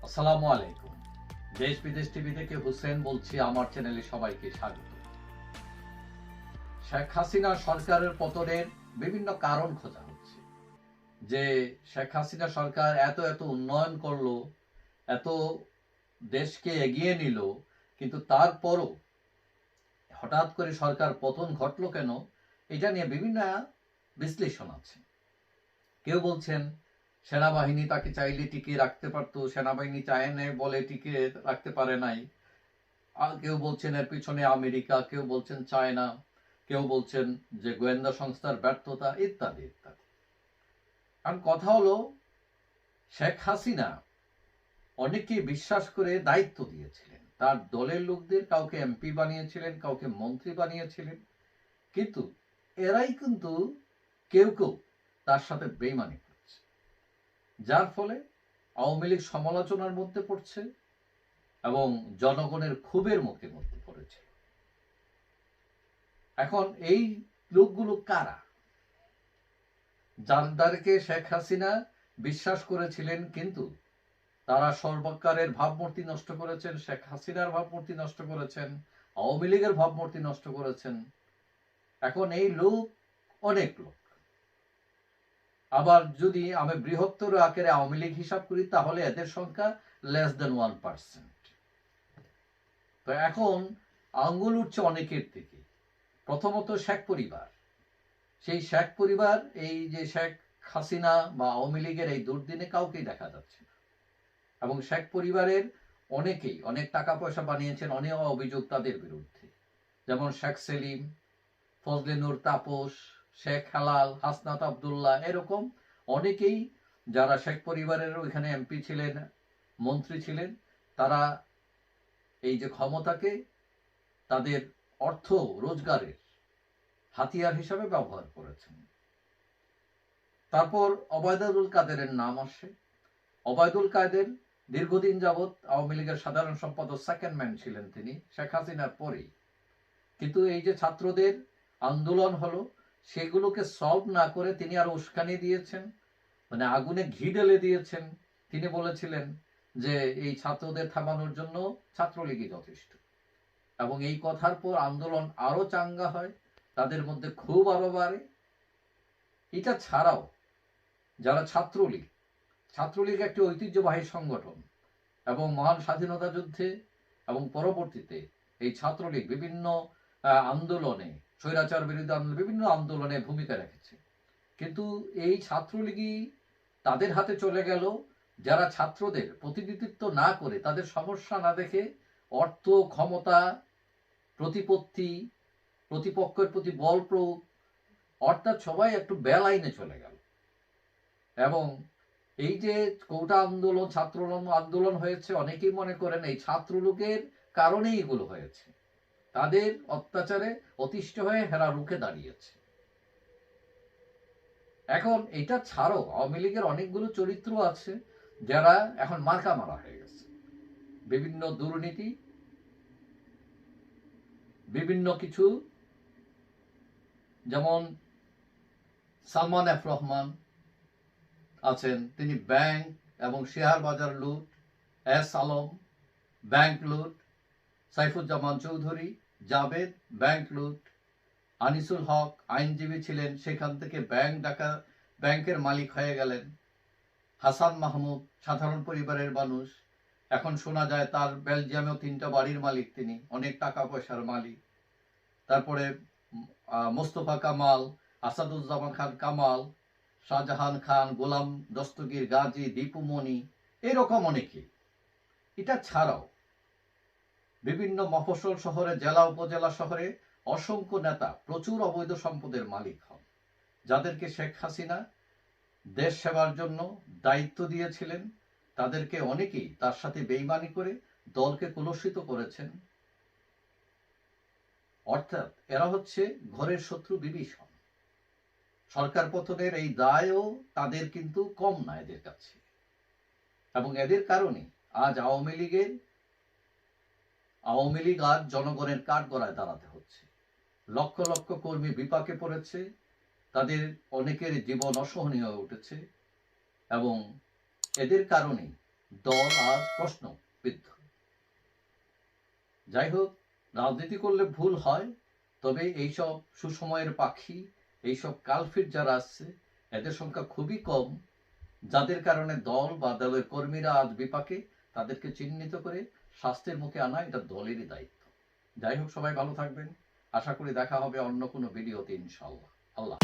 আসসালামু আলাইকুম। দেশ বিদেশ টিভি থেকে হুসেন বলছি, আমার চ্যানেলে সবাইকে স্বাগত। শেখ হাসিনা সরকারের পতনের বিভিন্ন কারণ খোঁজা হচ্ছে, যে শেখ হাসিনা সরকার এত এত উন্নয়ন করলো, এত দেশকে এগিয়ে নিল, কিন্তু তারপরও হঠাৎ করে সরকার পতন ঘটলো কেন, এটা নিয়ে বিভিন্ন বিশ্লেষণ আছে। কেউ বলছেন সেনাবাহিনী তাকে চাইলে টিকিয়ে রাখতে পারতো, সেনাবাহিনী চায় নাই বলে টিকিয়ে রাখতে পারে নাই। আর কেউ বলছেন এর পিছনে আমেরিকা, কেউ বলছেন চায়না, কেউ বলছেন যে গোয়েন্দা সংস্থার ব্যর্থতা, ইত্যাদি ইত্যাদি। কারণ কথা হলো, শেখ হাসিনা অনেকে বিশ্বাস করে দায়িত্ব দিয়েছিলেন, তার দলের লোকদের কাউকে এমপি বানিয়েছিলেন, কাউকে মন্ত্রী বানিয়েছিলেন, কিন্তু এরাই কিন্তু কেউ কেউ তার সাথে বেইমানি করছে, যার ফলে আওয়ামী লীগ সমালোচনার মধ্যে পড়ছে এবং জনগণের ক্ষোভের মুখে মধ্যে পড়েছে। এখন এই লোকগুলো কারা? যাদেরকে শেখ হাসিনা বিশ্বাস করেছিলেন, কিন্তু তারা সর্বকারের ভাবমূর্তি নষ্ট করেছেন, শেখ হাসিনার ভাবমূর্তি নষ্ট করেছেন, আওয়ামী লীগের ভাবমূর্তি নষ্ট করেছেন। এখন এই লোক অনেক লোক। আবার যদি আমি বৃহত্তর আকারে আওয়ামী লীগ হিসাব করি, তাহলে এদের সংখ্যা লেস দেন 1%। তো এখন আঙ্গুল উঠছে অনেকের থেকে। প্রথমত শেখ পরিবার। সেই শেখ পরিবার, এই যে শেখ হাসিনা বা আওয়ামী লীগের এই দুর্দিনে কাউকেই দেখা যাচ্ছে না। এবং শেখ পরিবারের অনেকেই অনেক টাকা পয়সা বানিয়েছেন, অনেক অভিযোগ তাদের বিরুদ্ধে। যেমন শেখ সেলিম, ফজলে নূর তাপস, শেখ হেলাল, হাসনাত আবদুল্লাহ, এরকম অনেকেই যারা শেখ পরিবারের ওইখানে এমপি ছিলেন, মন্ত্রী ছিলেন, তারা এই যে ক্ষমতাকে তাদের অর্থ রোজগারের হাতিয়ার হিসাবে ব্যবহার করেছেন। তারপর ওবায়দুল কাদেরের নাম আসে। ওবায়দুল কাদের দীর্ঘদিন যাবৎ আওয়ামী লীগের সাধারণ সম্পাদক, সেকেন্ড ম্যান ছিলেন তিনি শেখ হাসিনার পরেই। কিন্তু এই যে ছাত্রদের আন্দোলন হলো, সেগুলোকে সলভ না করে তিনি আরো উস্কানি দিয়েছেন, মানে আগুনে ঘি ঢেলে দিয়েছেন। তিনি বলেছিলেন যে এই ছাত্রদের থামানোর জন্য ছাত্রলীগই যথেষ্ট, এবং এই কথার পর আন্দোলন আরো চাঙ্গা হয়, তাদের মধ্যে ক্ষোভ আরো বাড়ে। এটা ছাড়াও যারা ছাত্রলীগ, ছাত্রলীগ একটি ঐতিহ্যবাহী সংগঠন, এবং মহান স্বাধীনতা যুদ্ধে এবং পরবর্তীতে এই ছাত্রলীগ বিভিন্ন আন্দোলনে, স্বৈরাচার বিরোধী আন্দোলন, বিভিন্ন আন্দোলনে ভূমিকা রেখেছে। কিন্তু এই ছাত্রলীগই তাদের হাতে চলে গেল, যারা ছাত্রদের প্রতিনিধিত্ব না করে, তাদের সমস্যা না দেখে অর্থ, ক্ষমতা, প্রতিপত্তি, প্রতিপক্ষের প্রতি বল প্রয়োগ, অর্থাৎ সবাই একটু বেলাইনে চলে গেল। এবং এই যে কোটা আন্দোলন, ছাত্র আন্দোলন হয়েছে, অনেকেই মনে করেন এই ছাত্রলীগের কারণেই এগুলো হয়েছে। তাদের অত্যাচারে অতিষ্ঠ হয়ে হেরা রুখে দাঁড়িয়েছে। এখন এটা ছাড়াও আওয়ামী লীগের অনেকগুলো চরিত্র আছে যারা এখন মার্কা মারা হয়ে গেছে। বিভিন্ন দুর্নীতি, বিভিন্ন কিছু, যেমন সালমান এফ রহমান আছেন, তিনি ব্যাংক এবং শেয়ার বাজার লুট, এস আলম ব্যাংক লুট, সাইফুজ্জামান চৌধুরী জাবেদ ব্যাংক লুট, আনিসুল হক আইনজীবী ছিলেন, সেখান থেকে ব্যাংকের মালিক হয়ে গেলেন। হাসান মাহমুদ সাধারণ পরিবারের মানুষ, এখন শোনা যায় তার বেলজিয়ামেও 3টা বাড়ির মালিক, তিনি অনেক টাকা পয়সার মালিক। তারপরে মোস্তফা কামাল, আসাদুজ্জামান খান কামাল, শাহজাহান খান, গোলাম দস্তগীর গাজী, দীপু মনি, এরকম অনেকে। এটা ছাড়াও বিভিন্ন মফস্বল শহরে, জেলা উপজেলা শহরে অসংখ্য নেতা প্রচুর অবৈধ সম্পদের মালিক হন, যাদেরকে শেখ হাসিনা দেশ সেবার জন্য দায়িত্ব দিয়েছিলেন। তাদেরকে অনেকেই তার সাথে বেইমানি করে দলকে কলুষিত করেছেন। অর্থাৎ এরা হচ্ছে ঘরের শত্রু বিভীষণ। সরকার পতনের এই দায়ও তাদের কিন্তু কম না এদের কাছে, এবং এদের কারণে আজ আওয়ামী লীগ আজ জনগণের কাঠগড়ায় দাঁড়াতে হচ্ছে। লক্ষ লক্ষ কর্মী বিপাকে পড়েছে, তাদের অনেকের জীবন অসহনীয় হয়ে উঠেছে, এবং এদের কারণে দল আজ প্রশ্নবিদ্ধ। যাই হোক, রাজনীতি করলে ভুল হয়, তবে এইসব সুসময়ের পাখি, এইসব কালফিট যারা আসছে, এদের সংখ্যা খুবই কম, যাদের কারণে দল বা দলের কর্মীরা আজ বিপাকে, তাদেরকে চিহ্নিত করে শাস্তির মুখে আনা এটা দলেরই দায়িত্ব। যাই হোক, সবাই ভালো থাকবেন। আশা করি দেখা হবে অন্য কোনো ভিডিওতে, ইনশাআল্লাহ। আল্লাহ।